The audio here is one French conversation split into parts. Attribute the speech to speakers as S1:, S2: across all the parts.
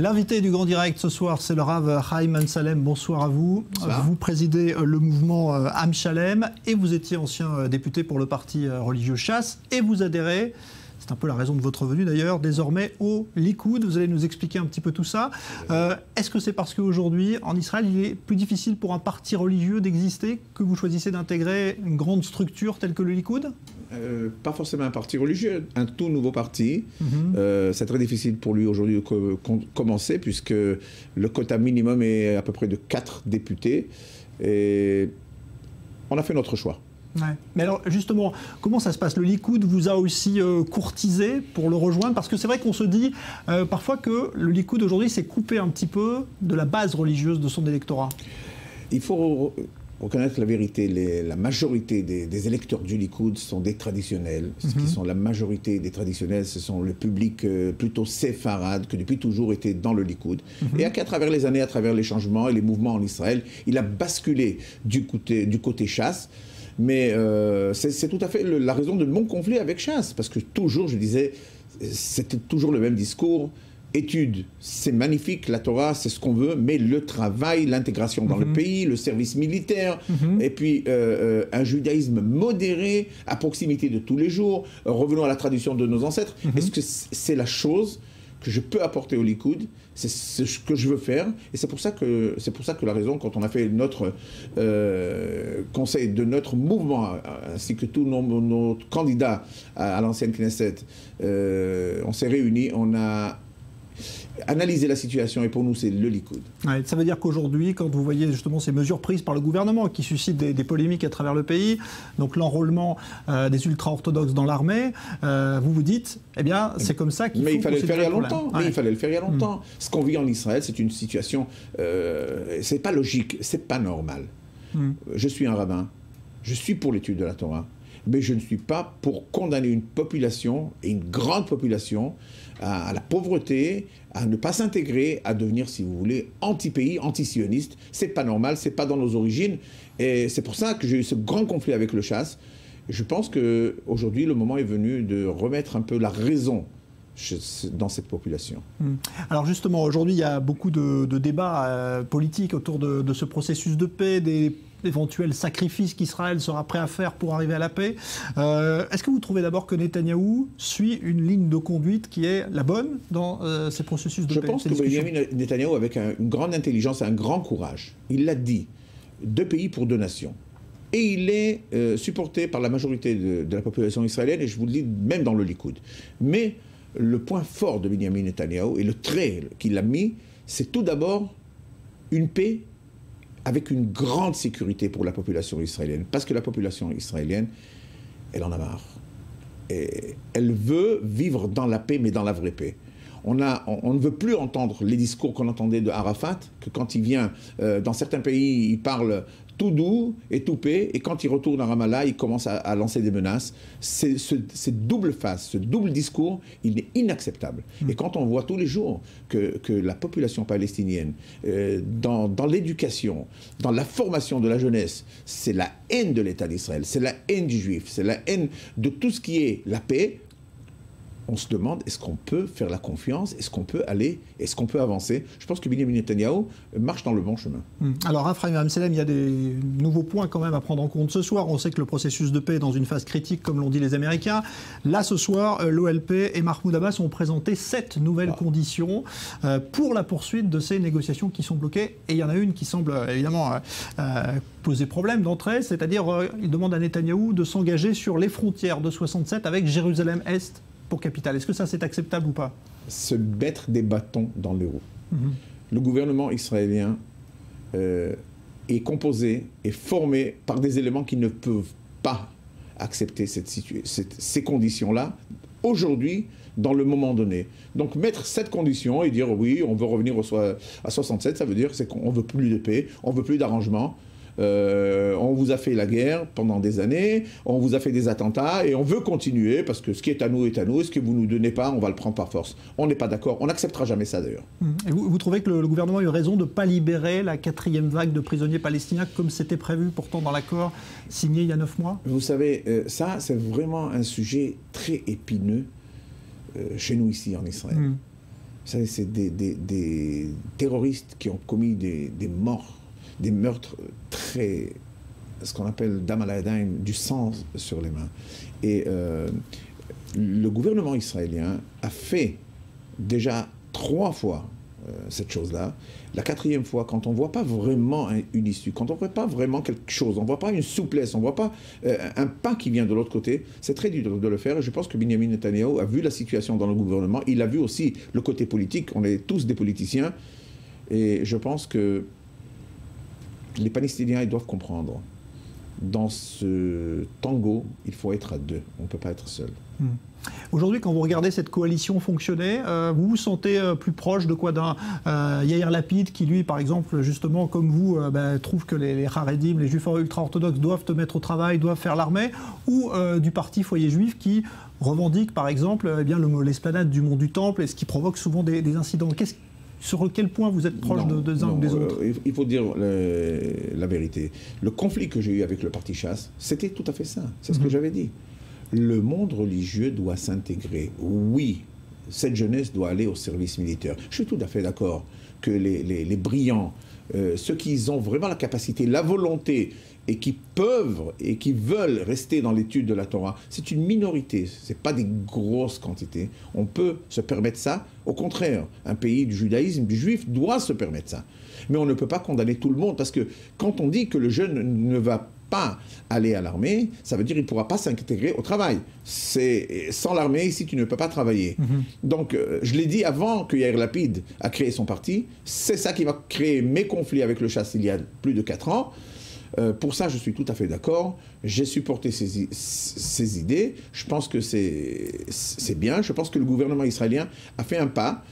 S1: L'invité du Grand Direct ce soir, c'est le Rav Chaim Amsalem. Bonsoir à vous.
S2: Bonsoir.
S1: Vous présidez le mouvement Am Shalem et vous étiez ancien député pour le parti religieux Chasse et vous adhérez, c'est un peu la raison de votre venue d'ailleurs, désormais au Likoud. Vous allez nous expliquer un petit peu tout ça. Est-ce que c'est parce qu'aujourd'hui, en Israël, il est plus difficile pour un parti religieux d'exister que vous choisissez d'intégrer une grande structure telle que le Likoud ?
S2: Pas forcément un parti religieux, un tout nouveau parti. C'est très difficile pour lui aujourd'hui de commencer puisque le quota minimum est à peu près de 4 députés. Et on a fait notre choix.
S1: Ouais. Mais alors justement, comment ça se passe? Le Likoud vous a aussi courtisé pour le rejoindre? Parce que c'est vrai qu'on se dit parfois que le Likoud aujourd'hui s'est coupé un petit peu de la base religieuse de son électorat.
S2: Il faut reconnaître la vérité. La majorité des électeurs du Likoud sont des traditionnels. Ce qui sont la majorité des traditionnels, ce sont le public plutôt séfarade, que depuis toujours était dans le Likoud. Et qu'à travers les années, à travers les changements et les mouvements en Israël, il a basculé du côté chasse. Mais c'est tout à fait la raison de mon conflit avec Chasse, parce que toujours, je disais, c'était toujours le même discours. Études, c'est magnifique, la Torah, c'est ce qu'on veut, mais le travail, l'intégration dans le pays, le service militaire, et puis un judaïsme modéré, à proximité de tous les jours, revenons à la tradition de nos ancêtres. Est-ce que c'est la chose que je peux apporter au Likoud? C'est ce que je veux faire, et c'est pour ça que la raison, quand on a fait notre conseil de notre mouvement, ainsi que tous nos candidats à l'ancienne Knesset, on s'est réunis, on a analysé la situation, et pour nous c'est le Likoud.
S1: Ouais, ça veut dire qu'aujourd'hui, quand vous voyez justement ces mesures prises par le gouvernement qui suscitent des polémiques à travers le pays, donc l'enrôlement des ultra-orthodoxes dans l'armée, vous vous dites, eh bien c'est comme ça qu'il faut...
S2: Mais il fallait le faire il y a longtemps.
S1: Ouais.
S2: Mais il fallait le faire il y a longtemps. Ce qu'on vit en Israël, c'est une situation, c'est pas logique, c'est pas normal. Je suis un rabbin, je suis pour l'étude de la Torah, mais je ne suis pas pour condamner une population, et une grande population, à la pauvreté, à ne pas s'intégrer, à devenir, si vous voulez, anti-pays, anti-sioniste. C'est pas normal, c'est pas dans nos origines. Et c'est pour ça que j'ai eu ce grand conflit avec le Chasse. Je pense qu'aujourd'hui, le moment est venu de remettre un peu la raison dans cette population.
S1: Alors justement, aujourd'hui, il y a beaucoup de débats politiques autour de ce processus de paix, des éventuels sacrifices qu'Israël sera prêt à faire pour arriver à la paix. Est-ce que vous trouvez d'abord que Netanyahou suit une ligne de conduite qui est la bonne dans ces processus de paix?
S2: Je pense que Benjamin Netanyahou, avec une grande intelligence et un grand courage, il l'a dit, 2 pays pour 2 nations. Et il est supporté par la majorité de la population israélienne, et je vous le dis, même dans le Likoud. Mais le point fort de Benjamin Netanyahou, et le trait qu'il a mis, c'est tout d'abord une paix avec une grande sécurité pour la population israélienne. Parce que la population israélienne, elle en a marre. Et elle veut vivre dans la paix, mais dans la vraie paix. On ne veut plus entendre les discours qu'on entendait de Arafat, que quand il vient dans certains pays, il parle tout doux et tout paix, et quand il retourne à Ramallah, il commence à lancer des menaces. Cette double face, ce double discours, il est inacceptable. Et quand on voit tous les jours que la population palestinienne, dans l'éducation, dans la formation de la jeunesse, c'est la haine de l'État d'Israël, c'est la haine du juif, c'est la haine de tout ce qui est la paix, on se demande, est-ce qu'on peut faire la confiance? Est-ce qu'on peut aller? Est-ce qu'on peut avancer? Je pense que Benjamin Netanyahou marche dans le bon chemin.
S1: Alors, Rav Chaim Amsalem, il y a des nouveaux points quand même à prendre en compte ce soir. On sait que le processus de paix est dans une phase critique, comme l'ont dit les Américains. Là, ce soir, l'OLP et Mahmoud Abbas ont présenté 7 nouvelles conditions pour la poursuite de ces négociations qui sont bloquées. Et il y en a une qui semble évidemment poser problème d'entrée, c'est-à-dire il demande à Netanyahou de s'engager sur les frontières de 67 avec Jérusalem-Est pour capitale. Est-ce que ça, c'est acceptable ou pas?
S2: Se mettre des bâtons dans les roues. Le gouvernement israélien est composé et formé par des éléments qui ne peuvent pas accepter ces conditions-là, aujourd'hui, dans le moment donné. Donc mettre cette condition et dire oui, on veut revenir à 67, ça veut dire qu'on ne veut plus de paix, on ne veut plus d'arrangement. On vous a fait la guerre pendant des années, on vous a fait des attentats et on veut continuer parce que ce qui est à nous est à nous et ce que vous ne nous donnez pas, on va le prendre par force. On n'est pas d'accord, on n'acceptera jamais ça d'ailleurs.
S1: Et vous trouvez que le gouvernement a eu raison de ne pas libérer la 4e vague de prisonniers palestiniens comme c'était prévu pourtant dans l'accord signé il y a 9 mois?
S2: Vous savez, ça c'est vraiment un sujet très épineux chez nous ici en Israël. C'est des terroristes qui ont commis des meurtres très, ce qu'on appelle dam al-yadayn, du sang sur les mains. Et le gouvernement israélien a fait déjà 3 fois cette chose-là. La 4e fois, quand on ne voit pas vraiment une issue, quand on ne voit pas vraiment quelque chose, on ne voit pas une souplesse, on ne voit pas un pas qui vient de l'autre côté, c'est très dur de le faire. Et je pense que Benjamin Netanyahou a vu la situation dans le gouvernement, il a vu aussi le côté politique, on est tous des politiciens, et je pense que les Palestiniens, ils doivent comprendre, dans ce tango, il faut être à 2, on ne peut pas être seul.
S1: Aujourd'hui, quand vous regardez cette coalition fonctionner, vous vous sentez plus proche de quoi d'un Yair Lapid qui, lui, par exemple, justement, comme vous, trouve que les Haredim, les juifs ultra-orthodoxes, doivent te mettre au travail, doivent faire l'armée, ou du parti Foyer Juif qui revendique, par exemple, l'esplanade du Mont du Temple, et ce qui provoque souvent des incidents. Sur quel point vous êtes proche des uns ou des autres?
S2: Il faut dire la vérité. Le conflit que j'ai eu avec le parti Chasse, c'était tout à fait ça. C'est ce que j'avais dit. Le monde religieux doit s'intégrer. Oui, cette jeunesse doit aller au service militaire. Je suis tout à fait d'accord que les brillants, ceux qui ont vraiment la capacité, la volonté, et qui peuvent et qui veulent rester dans l'étude de la Torah, c'est une minorité, ce n'est pas des grosses quantités. On peut se permettre ça. Au contraire, un pays du judaïsme, du juif, doit se permettre ça. Mais on ne peut pas condamner tout le monde, parce que quand on dit que le jeune ne va pas aller à l'armée, ça veut dire qu'il ne pourra pas s'intégrer au travail. Sans l'armée, ici, tu ne peux pas travailler. Donc, je l'ai dit avant que Yair Lapid a créé son parti, c'est ça qui va créer mes conflits avec le Chasse il y a plus de 4 ans. Pour ça, je suis tout à fait d'accord. J'ai supporté ces idées. Je pense que c'est bien. Je pense que le gouvernement israélien a fait un pas.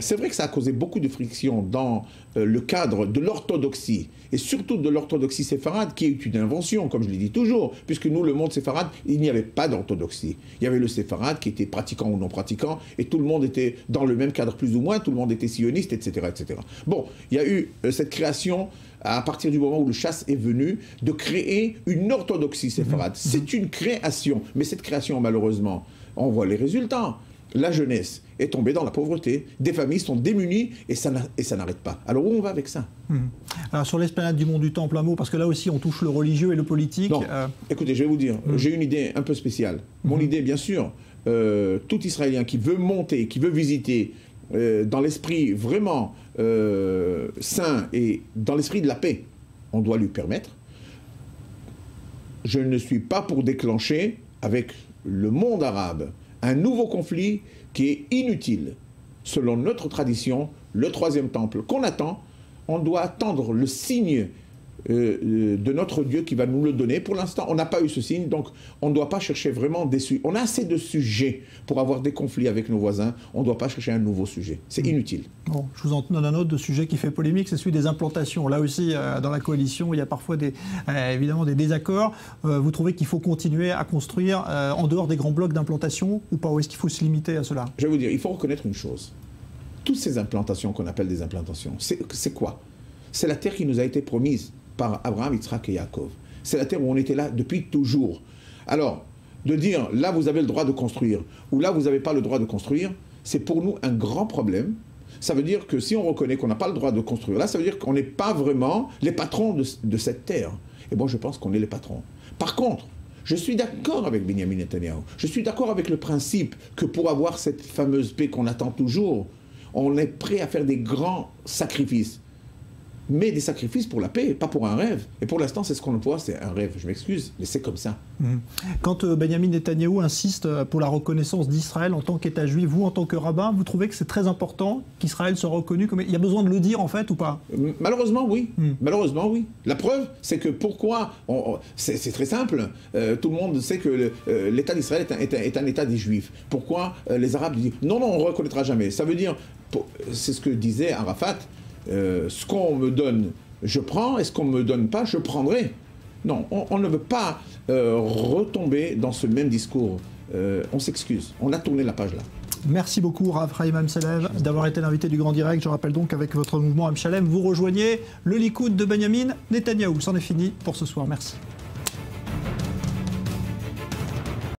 S2: C'est vrai que ça a causé beaucoup de frictions dans le cadre de l'orthodoxie, et surtout de l'orthodoxie séfarade, qui est une invention, comme je le dis toujours, puisque nous, le monde séfarade, il n'y avait pas d'orthodoxie. Il y avait le séfarade qui était pratiquant ou non pratiquant, et tout le monde était dans le même cadre plus ou moins, tout le monde était sioniste, etc. etc. Bon, il y a eu cette création, à partir du moment où le Chasse est venu, de créer une orthodoxie séfarade. C'est une création, mais cette création, malheureusement, on voit les résultats. La jeunesse est tombée dans la pauvreté, des familles sont démunies, et ça n'arrête pas. Alors où on va avec ça?
S1: Alors sur l'esplanade du Mont du Temple, un mot, parce que là aussi on touche le religieux et le politique.
S2: Non, écoutez, je vais vous dire, j'ai une idée un peu spéciale. Mon idée, bien sûr, tout Israélien qui veut monter, qui veut visiter, dans l'esprit vraiment sain et dans l'esprit de la paix, on doit lui permettre. Je ne suis pas pour déclencher avec le monde arabe un nouveau conflit qui est inutile. Selon notre tradition, le 3e temple qu'on attend, on doit attendre le signe de notre Dieu qui va nous le donner. Pour l'instant, on n'a pas eu ce signe, donc on ne doit pas chercher vraiment des sujets. On a assez de sujets pour avoir des conflits avec nos voisins, on ne doit pas chercher un nouveau sujet. C'est inutile.
S1: Bon, je vous en donne un autre de sujet qui fait polémique, c'est celui des implantations. Là aussi, dans la coalition, il y a parfois évidemment des désaccords. Vous trouvez qu'il faut continuer à construire en dehors des grands blocs d'implantation ou pas? Ou est-ce qu'il faut se limiter à cela?
S2: Je vais vous dire, il faut reconnaître une chose. Toutes ces implantations qu'on appelle des implantations, c'est quoi? C'est la terre qui nous a été promise par Abraham, Yitzhak et Yaakov. C'est la terre où on était là depuis toujours. Alors, de dire là vous avez le droit de construire ou là vous n'avez pas le droit de construire, c'est pour nous un grand problème. Ça veut dire que si on reconnaît qu'on n'a pas le droit de construire là, ça veut dire qu'on n'est pas vraiment les patrons de cette terre. Et bon, je pense qu'on est les patrons. Par contre, je suis d'accord avec Benjamin Netanyahou. Je suis d'accord avec le principe que pour avoir cette fameuse paix qu'on attend toujours, on est prêt à faire des grands sacrifices. Mais des sacrifices pour la paix, pas pour un rêve. Et pour l'instant, c'est ce qu'on voit, c'est un rêve. Je m'excuse, mais c'est comme ça.
S1: Quand Benjamin Netanyahou insiste pour la reconnaissance d'Israël en tant qu'État juif, vous, en tant que rabbin, vous trouvez que c'est très important qu'Israël soit reconnu comme... Il y a besoin de le dire, en fait, ou pas?
S2: Malheureusement, oui. Malheureusement, oui. La preuve, c'est que pourquoi... C'est très simple. Tout le monde sait que l'État d'Israël est un État des Juifs. Pourquoi les Arabes disent non, non, on ne reconnaîtra jamais. Ça veut dire... C'est ce que disait Arafat. Ce qu'on me donne, je prends, et ce qu'on ne me donne pas, je prendrai. Non, on ne veut pas retomber dans ce même discours. On s'excuse, on a tourné la page là.
S1: Merci beaucoup, Rav Chaim Amsalev, d'avoir été l'invité du Grand Direct. Je rappelle donc qu'avec votre mouvement Am Shalem, vous rejoignez le Likoud de Benjamin Netanyahou. C'en est fini pour ce soir. Merci.